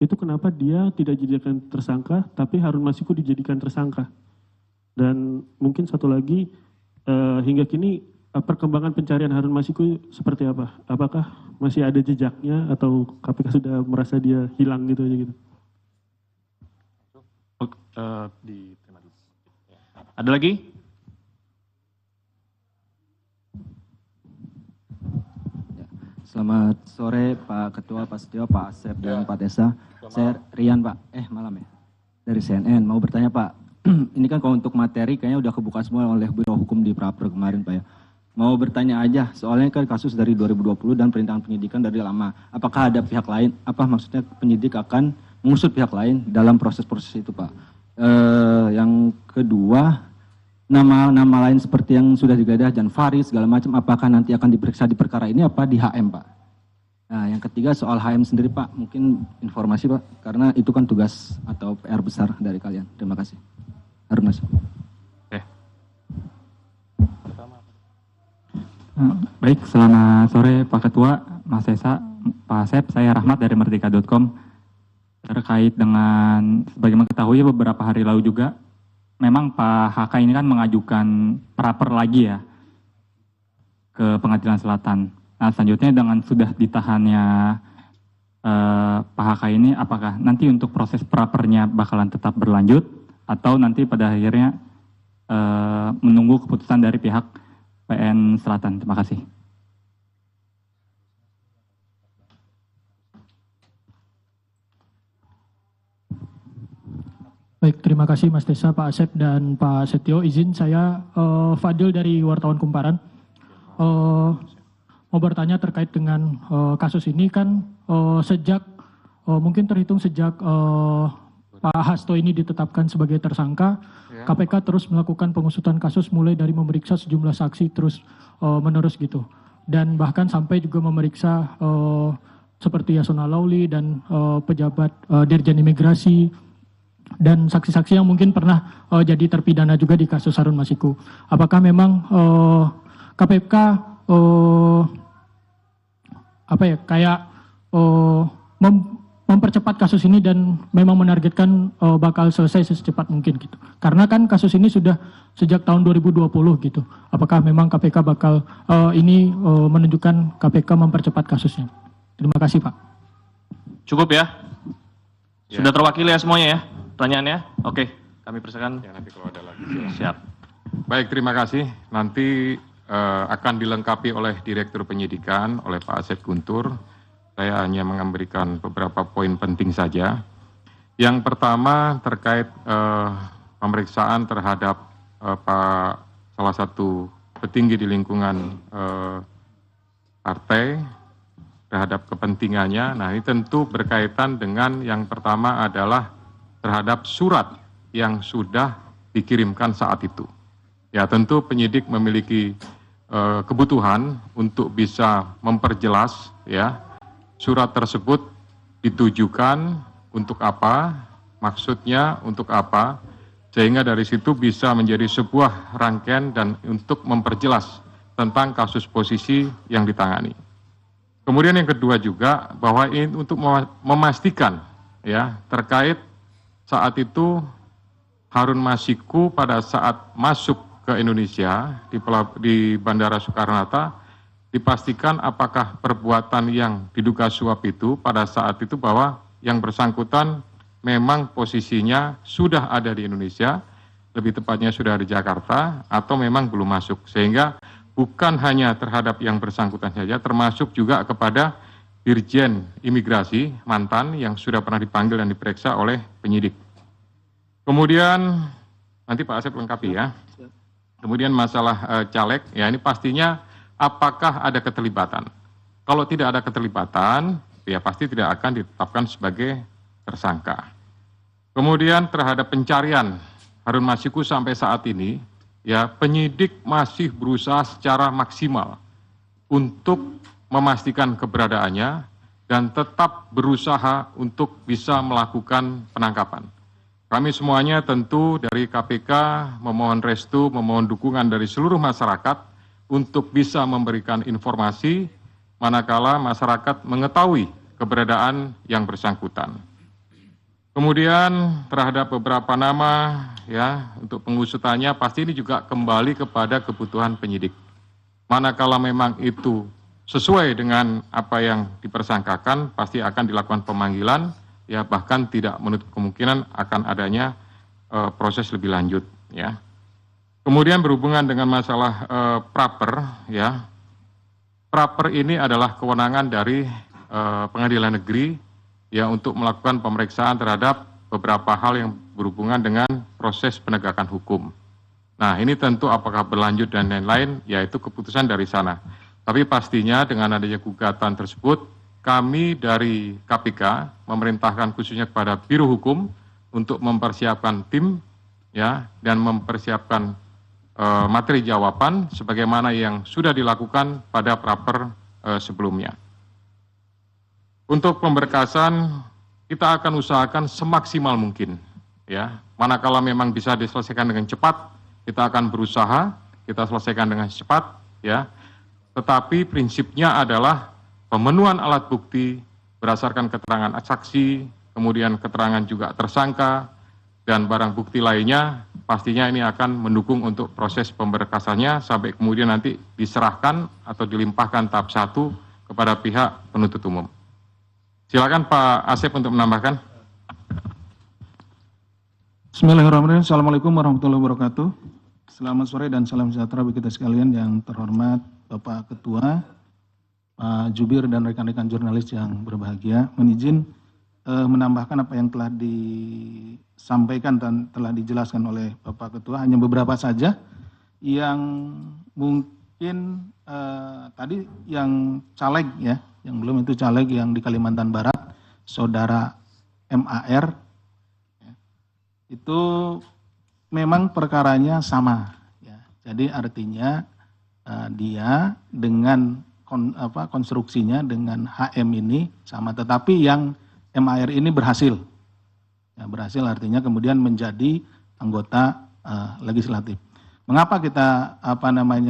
itu kenapa dia tidak dijadikan tersangka, tapi Harun Masiku dijadikan tersangka? Dan mungkin satu lagi, hingga kini perkembangan pencarian Harun Masiku seperti apa? Apakah masih ada jejaknya atau KPK sudah merasa dia hilang gitu aja gitu? Ada lagi? Selamat sore Pak Ketua, Pak Setio, Pak Asep, dan Pak Desa. Saya Rian Pak, malam ya, dari CNN. Mau bertanya Pak, ini kan kalau untuk materi kayaknya udah kebuka semua oleh Biro Hukum di Praper kemarin Pak ya. Mau bertanya aja, soalnya kan kasus dari 2020 dan perintangan penyidikan dari lama. Apakah ada pihak lain, maksudnya penyidik akan mengusut pihak lain dalam proses-proses itu Pak. Yang kedua, nama-nama lain seperti yang sudah digeledah, Jan Faris segala macam, apakah nanti akan diperiksa di perkara ini apa di HM Pak? Nah yang ketiga soal HM sendiri Pak, mungkin informasi Pak, karena itu kan tugas atau PR besar dari kalian. Terima kasih. Harun Masiku. Baik, selamat sore Pak Ketua, Mas Esa, Pak Asep, saya Rahmat dari Merdeka.com. Terkait dengan, sebagaimana ketahui beberapa hari lalu juga, memang Pak HK ini kan mengajukan praper lagi ya ke Pengadilan Selatan. Nah selanjutnya dengan sudah ditahannya Pak HK ini, apakah nanti untuk proses prapernya bakalan tetap berlanjut atau nanti pada akhirnya menunggu keputusan dari pihak PN Selatan? Terima kasih. Baik, terima kasih Mas Desa, Pak Asep, dan Pak Setio. Izin saya Fadil dari Wartawan Kumparan. Mau bertanya terkait dengan kasus ini kan sejak mungkin terhitung sejak Pak Hasto ini ditetapkan sebagai tersangka, KPK terus melakukan pengusutan kasus mulai dari memeriksa sejumlah saksi terus menerus gitu. Dan bahkan sampai juga memeriksa seperti Yasona Lauli dan pejabat Dirjen Imigrasi dan saksi-saksi yang mungkin pernah jadi terpidana juga di kasus Harun Masiku. Apakah memang KPK mempercepat kasus ini dan memang menargetkan bakal selesai secepat mungkin gitu? Karena kan kasus ini sudah sejak tahun 2020 gitu. Apakah memang KPK bakal ini menunjukkan KPK mempercepat kasusnya? Terima kasih Pak. Cukup ya? Sudah terwakili ya semuanya ya? Pertanyaannya? Oke, kami persilakan. Ya, nanti kalau ada lagi. Siap. Baik, terima kasih. Nanti akan dilengkapi oleh Direktur Penyidikan, oleh Pak Asep Guntur. Saya hanya memberikan beberapa poin penting saja. Yang pertama terkait pemeriksaan terhadap salah satu petinggi di lingkungan partai terhadap kepentingannya. Nah, ini tentu berkaitan dengan yang pertama adalah terhadap surat yang sudah dikirimkan saat itu. Ya, tentu penyidik memiliki kebutuhan untuk bisa memperjelas ya surat tersebut ditujukan untuk apa, maksudnya untuk apa, sehingga dari situ bisa menjadi sebuah rangkaian dan untuk memperjelas tentang kasus posisi yang ditangani. Kemudian yang kedua juga bahwa ini untuk memastikan ya terkait saat itu Harun Masiku pada saat masuk ke Indonesia di Bandara Soekarno-Hatta dipastikan apakah perbuatan yang diduga suap itu pada saat itu bahwa yang bersangkutan memang posisinya sudah ada di Indonesia, lebih tepatnya sudah di Jakarta atau memang belum masuk. Sehingga bukan hanya terhadap yang bersangkutan saja, termasuk juga kepada Dirjen Imigrasi mantan yang sudah pernah dipanggil dan diperiksa oleh penyidik. Kemudian nanti Pak Asep lengkapi ya. Kemudian masalah caleg, ya ini pastinya apakah ada keterlibatan. Kalau tidak ada keterlibatan, ya pasti tidak akan ditetapkan sebagai tersangka. Kemudian terhadap pencarian Harun Masiku sampai saat ini, ya penyidik masih berusaha secara maksimal untuk memastikan keberadaannya dan tetap berusaha untuk bisa melakukan penangkapan. Kami semuanya tentu dari KPK memohon restu, memohon dukungan dari seluruh masyarakat untuk bisa memberikan informasi manakala masyarakat mengetahui keberadaan yang bersangkutan. Kemudian terhadap beberapa nama ya untuk pengusutannya pasti ini juga kembali kepada kebutuhan penyidik. Manakala memang itu sesuai dengan apa yang dipersangkakan, pasti akan dilakukan pemanggilan, ya bahkan tidak menutup kemungkinan akan adanya proses lebih lanjut, ya. Kemudian berhubungan dengan masalah praper, ya, praper ini adalah kewenangan dari pengadilan negeri, ya, untuk melakukan pemeriksaan terhadap beberapa hal yang berhubungan dengan proses penegakan hukum. Nah, ini tentu apakah berlanjut dan lain-lain, yaitu keputusan dari sana. Tapi pastinya dengan adanya gugatan tersebut, kami dari KPK memerintahkan khususnya kepada Biro Hukum untuk mempersiapkan tim, ya, dan mempersiapkan materi jawaban sebagaimana yang sudah dilakukan pada praper sebelumnya. Untuk pemberkasan, kita akan usahakan semaksimal mungkin, ya. Manakala memang bisa diselesaikan dengan cepat, kita akan berusaha, kita selesaikan dengan cepat, ya. Tetapi prinsipnya adalah pemenuhan alat bukti berdasarkan keterangan saksi, kemudian keterangan juga tersangka, dan barang bukti lainnya, pastinya ini akan mendukung untuk proses pemberkasannya sampai kemudian nanti diserahkan atau dilimpahkan tahap 1 kepada pihak penuntut umum. Silakan Pak Asep untuk menambahkan. Bismillahirrahmanirrahim. Assalamualaikum warahmatullahi wabarakatuh. Selamat sore dan salam sejahtera bagi kita sekalian yang terhormat Bapak Ketua, Pak Jubir dan rekan-rekan jurnalis yang berbahagia. Izin menambahkan apa yang telah disampaikan dan telah dijelaskan oleh Bapak Ketua, hanya beberapa saja yang mungkin tadi yang caleg ya, yang belum itu caleg yang di Kalimantan Barat, Saudara MAR, itu memang perkaranya sama, ya. Jadi artinya dia dengan konstruksinya dengan HM ini sama, tetapi yang MAR ini berhasil, ya, berhasil artinya kemudian menjadi anggota legislatif. Mengapa kita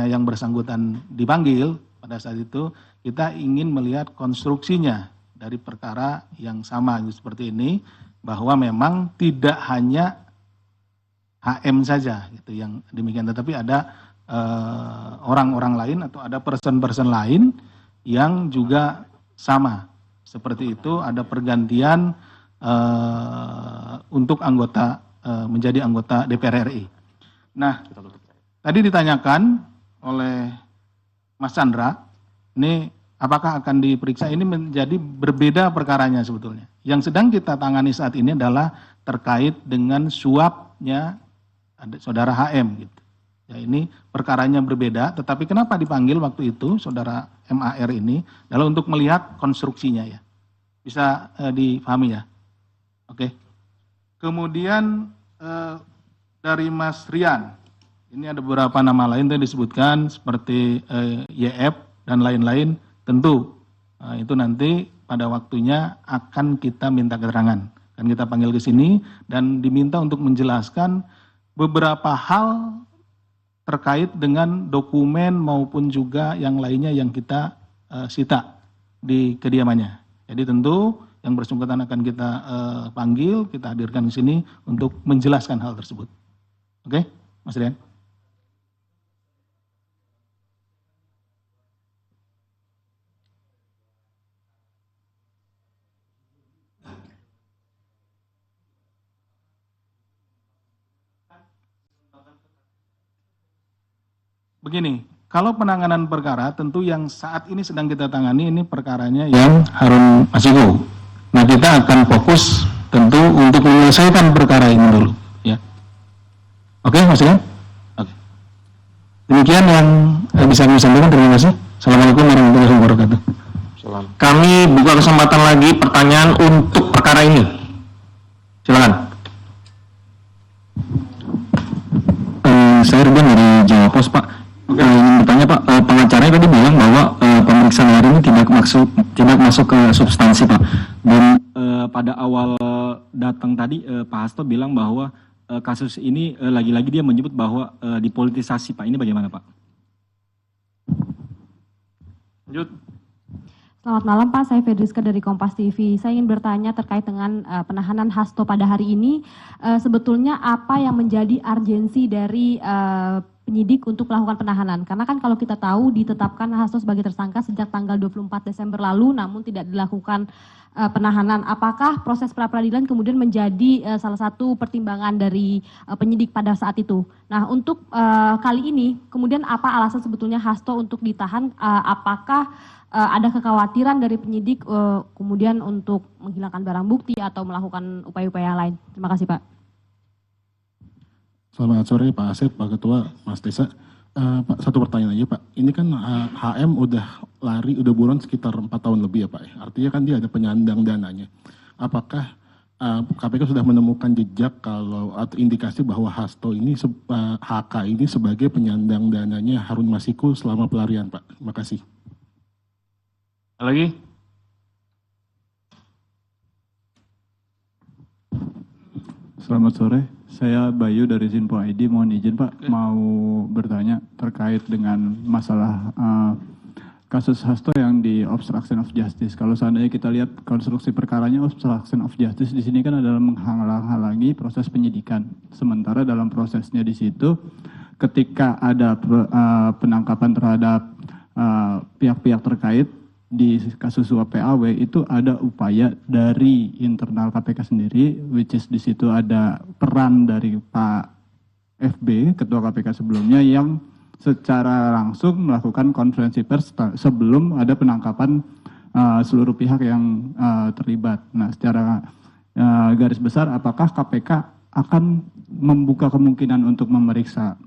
yang bersangkutan dipanggil pada saat itu? Kita ingin melihat konstruksinya dari perkara yang sama seperti ini, bahwa memang tidak hanya HM saja gitu yang demikian, tetapi ada orang-orang lain atau ada person-person lain yang juga sama seperti itu, ada pergantian untuk anggota menjadi anggota DPR RI. Nah, tadi ditanyakan oleh Mas Chandra, ini apakah akan diperiksa? Ini menjadi berbeda perkaranya sebetulnya. Yang sedang kita tangani saat ini adalah terkait dengan suapnya Saudara HM gitu. Ya, ini perkaranya berbeda, tetapi kenapa dipanggil waktu itu Saudara MAR ini adalah untuk melihat konstruksinya ya. Bisa dipahami ya. Oke. Kemudian dari Mas Rian, ini ada beberapa nama lain yang disebutkan seperti YF dan lain-lain, tentu itu nanti pada waktunya akan kita minta keterangan. Kan kita panggil ke sini dan diminta untuk menjelaskan beberapa hal terkait dengan dokumen maupun juga yang lainnya yang kita sita di kediamannya. Jadi tentu yang bersangkutan akan kita panggil, kita hadirkan di sini untuk menjelaskan hal tersebut. Oke, Mas Rian. Begini, kalau penanganan perkara tentu yang saat ini sedang kita tangani ini perkaranya yang Harun Masiku. Nah, kita akan fokus tentu untuk menyelesaikan perkara ini dulu, ya. Oke, Mas Rian? Oke. Demikian yang bisa kami sampaikan. Terima kasih. Assalamualaikum warahmatullahi wabarakatuh. Kami buka kesempatan lagi pertanyaan untuk perkara ini. Silakan. Saya Ruben dari Jawa Pos, Pak. Ingin bertanya Pak, pengacaranya tadi bilang bahwa pemeriksaan hari ini tidak masuk ke substansi Pak. Dan pada awal datang tadi Pak Hasto bilang bahwa kasus ini lagi-lagi dia menyebut bahwa dipolitisasi Pak. Ini bagaimana Pak? Lanjut. Selamat malam Pak, saya Fedriska dari Kompas TV. Saya ingin bertanya terkait dengan penahanan Hasto pada hari ini. Sebetulnya apa yang menjadi urgensi dari penyidik untuk melakukan penahanan? Karena kan kalau kita tahu ditetapkan Hasto sebagai tersangka sejak tanggal 24 Desember lalu, namun tidak dilakukan penahanan. Apakah proses pra-peradilan kemudian menjadi salah satu pertimbangan dari penyidik pada saat itu? Nah, untuk kali ini, kemudian apa alasan sebetulnya Hasto untuk ditahan? Apakah ada kekhawatiran dari penyidik kemudian untuk menghilangkan barang bukti atau melakukan upaya-upaya lain? Terima kasih Pak. Selamat sore Pak Asep, Pak Ketua, Mas Desa. Pak, satu pertanyaan aja Pak. Ini kan HM udah lari, udah buron sekitar 4 tahun lebih ya Pak. Artinya kan dia ada penyandang dananya. Apakah KPK sudah menemukan jejak kalau atau indikasi bahwa Hasto ini, HK ini sebagai penyandang dananya Harun Masiku selama pelarian Pak? Terima kasih. Lagi? Selamat sore, saya Bayu dari Zinpo ID. Mohon izin Pak, mau bertanya terkait dengan masalah kasus Hasto yang di obstruction of justice. Kalau seandainya kita lihat konstruksi perkaranya obstruction of justice di sini kan adalah menghalang-halangi proses penyidikan. Sementara dalam prosesnya di situ, ketika ada penangkapan terhadap pihak-pihak terkait, di kasus suap PAW itu ada upaya dari internal KPK sendiri, which is di situ ada peran dari Pak FB, Ketua KPK sebelumnya, yang secara langsung melakukan konferensi pers sebelum ada penangkapan seluruh pihak yang terlibat. Nah, secara garis besar, apakah KPK akan membuka kemungkinan untuk memeriksa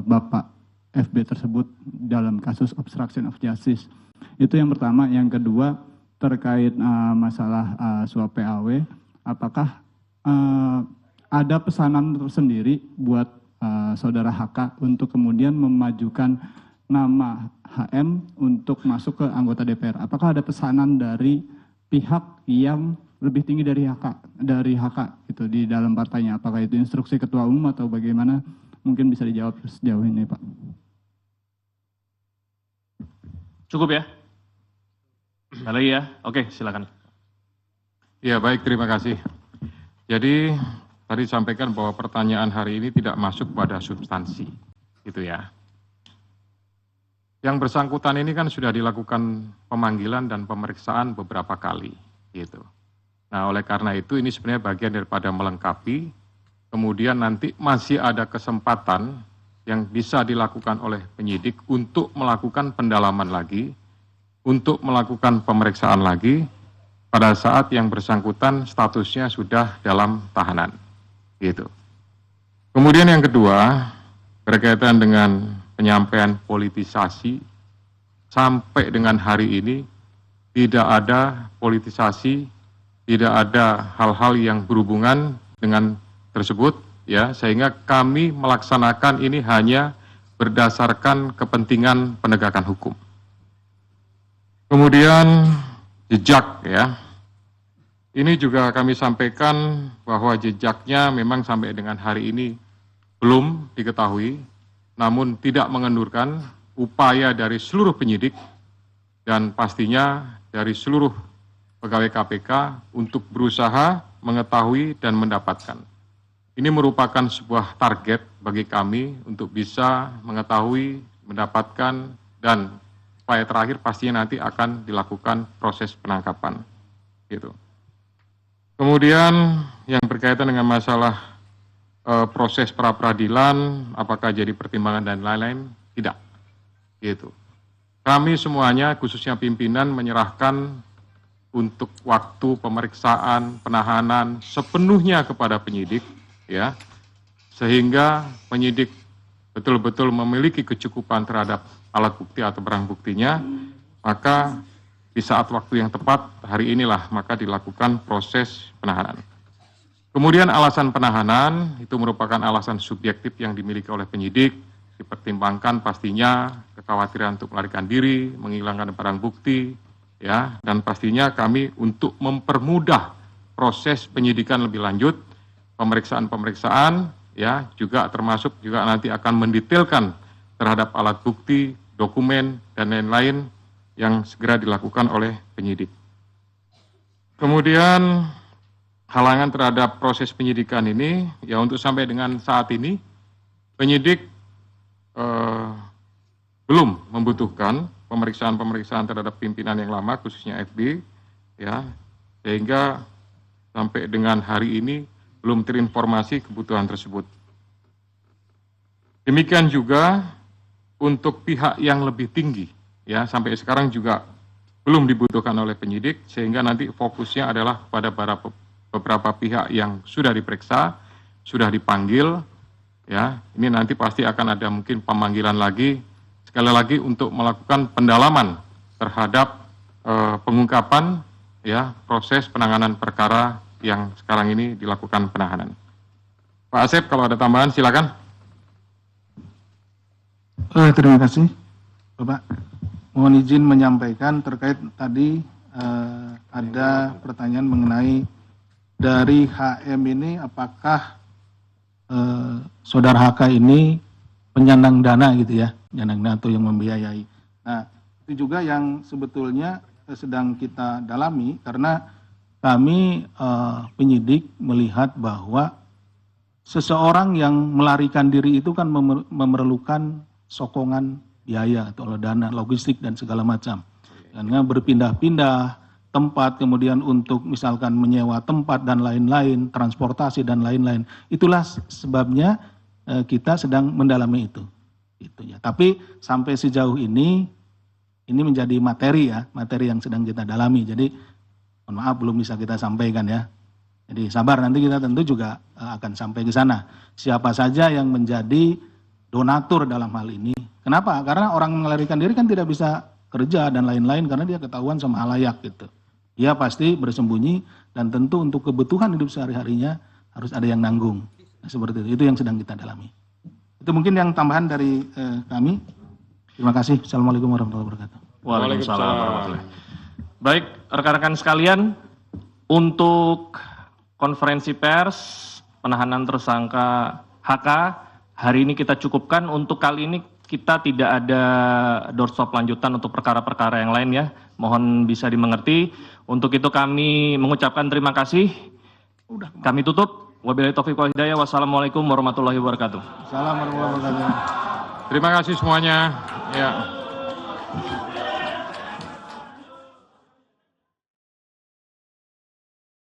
Bapak FB tersebut dalam kasus obstruction of justice? Itu yang pertama. Yang kedua, terkait masalah suap PAW, apakah ada pesanan tersendiri buat saudara HK untuk kemudian memajukan nama HM untuk masuk ke anggota DPR? Apakah ada pesanan dari pihak yang lebih tinggi dari HK gitu di dalam partainya? Apakah itu instruksi ketua umum atau bagaimana? Mungkin bisa dijawab sejauh ini Pak. Cukup ya? Ada lagi ya? Oke, silakan. Ya, baik, terima kasih. Jadi, tadi sampaikan bahwa pertanyaan hari ini tidak masuk pada substansi, gitu ya. Yang bersangkutan ini kan sudah dilakukan pemanggilan dan pemeriksaan beberapa kali, gitu. Nah, oleh karena itu ini sebenarnya bagian daripada melengkapi, kemudian nanti masih ada kesempatan yang bisa dilakukan oleh penyidik untuk melakukan pendalaman lagi, untuk melakukan pemeriksaan lagi pada saat yang bersangkutan statusnya sudah dalam tahanan. Gitu. Kemudian yang kedua, berkaitan dengan penyampaian politisasi, sampai dengan hari ini tidak ada politisasi, tidak ada hal-hal yang berhubungan dengan tersebut, ya, sehingga kami melaksanakan ini hanya berdasarkan kepentingan penegakan hukum. Kemudian jejak, ya, ini juga kami sampaikan bahwa jejaknya memang sampai dengan hari ini belum diketahui, namun tidak mengendurkan upaya dari seluruh penyidik dan pastinya dari seluruh pegawai KPK untuk berusaha mengetahui dan mendapatkan. Ini merupakan sebuah target bagi kami untuk bisa mengetahui, mendapatkan, dan upaya terakhir pastinya nanti akan dilakukan proses penangkapan. Gitu. Kemudian yang berkaitan dengan masalah proses pra-peradilan, apakah jadi pertimbangan dan lain-lain, tidak. Gitu. Kami semuanya, khususnya pimpinan, menyerahkan untuk waktu pemeriksaan, penahanan sepenuhnya kepada penyidik, ya, sehingga penyidik betul-betul memiliki kecukupan terhadap alat bukti atau barang buktinya, maka di saat waktu yang tepat, hari inilah maka dilakukan proses penahanan. Kemudian alasan penahanan itu merupakan alasan subjektif yang dimiliki oleh penyidik, dipertimbangkan pastinya kekhawatiran untuk melarikan diri, menghilangkan barang bukti, ya, dan pastinya kami untuk mempermudah proses penyidikan lebih lanjut, pemeriksaan-pemeriksaan, ya, juga termasuk juga nanti akan mendetailkan terhadap alat bukti, dokumen, dan lain-lain, yang segera dilakukan oleh penyidik. Kemudian halangan terhadap proses penyidikan ini, ya untuk sampai dengan saat ini, penyidik belum membutuhkan pemeriksaan terhadap pimpinan yang lama, khususnya FB, ya, sehingga sampai dengan hari ini belum terinformasi kebutuhan tersebut. Demikian juga untuk pihak yang lebih tinggi, ya, sampai sekarang juga belum dibutuhkan oleh penyidik, sehingga nanti fokusnya adalah pada beberapa pihak yang sudah diperiksa, sudah dipanggil, ya, ini nanti pasti akan ada mungkin pemanggilan lagi, sekali lagi untuk melakukan pendalaman terhadap pengungkapan, ya, proses penanganan perkara yang sekarang ini dilakukan penahanan. Pak Asep, kalau ada tambahan silakan. Terima kasih, Bapak. Mohon izin menyampaikan terkait tadi ada pertanyaan mengenai dari HM ini apakah saudara HK ini penyandang dana gitu ya, penyandang dana atau yang membiayai. Nah, itu juga yang sebetulnya sedang kita dalami karena kami penyidik melihat bahwa seseorang yang melarikan diri itu kan memerlukan sokongan biaya atau dana logistik dan segala macam. Karena berpindah-pindah tempat, kemudian untuk misalkan menyewa tempat dan lain-lain, transportasi dan lain-lain. Itulah sebabnya kita sedang mendalami itu. Itu ya. Tapi sampai sejauh ini menjadi materi ya, materi yang sedang kita dalami. Jadi mohon maaf belum bisa kita sampaikan ya. Jadi sabar, nanti kita tentu juga akan sampai ke sana. Siapa saja yang menjadi donatur dalam hal ini. Kenapa? Karena orang melarikan diri kan tidak bisa kerja dan lain-lain karena dia ketahuan sama halayak gitu. Dia pasti bersembunyi dan tentu untuk kebutuhan hidup sehari-harinya harus ada yang nanggung. Nah, seperti itu yang sedang kita dalami. Itu mungkin yang tambahan dari kami. Terima kasih. Assalamualaikum warahmatullahi wabarakatuh. Waalaikumsalam warahmatullahi wabarakatuh. Baik, rekan-rekan sekalian, untuk konferensi pers penahanan tersangka HK hari ini kita cukupkan. Untuk kali ini kita tidak ada doorstop lanjutan untuk perkara-perkara yang lain ya. Mohon bisa dimengerti. Untuk itu kami mengucapkan terima kasih. Kami tutup. Wabillahi taufiq wal hidayah. Wassalamualaikum warahmatullahi wabarakatuh. Assalamualaikum warahmatullahi wabarakatuh. Terima kasih semuanya. Ya.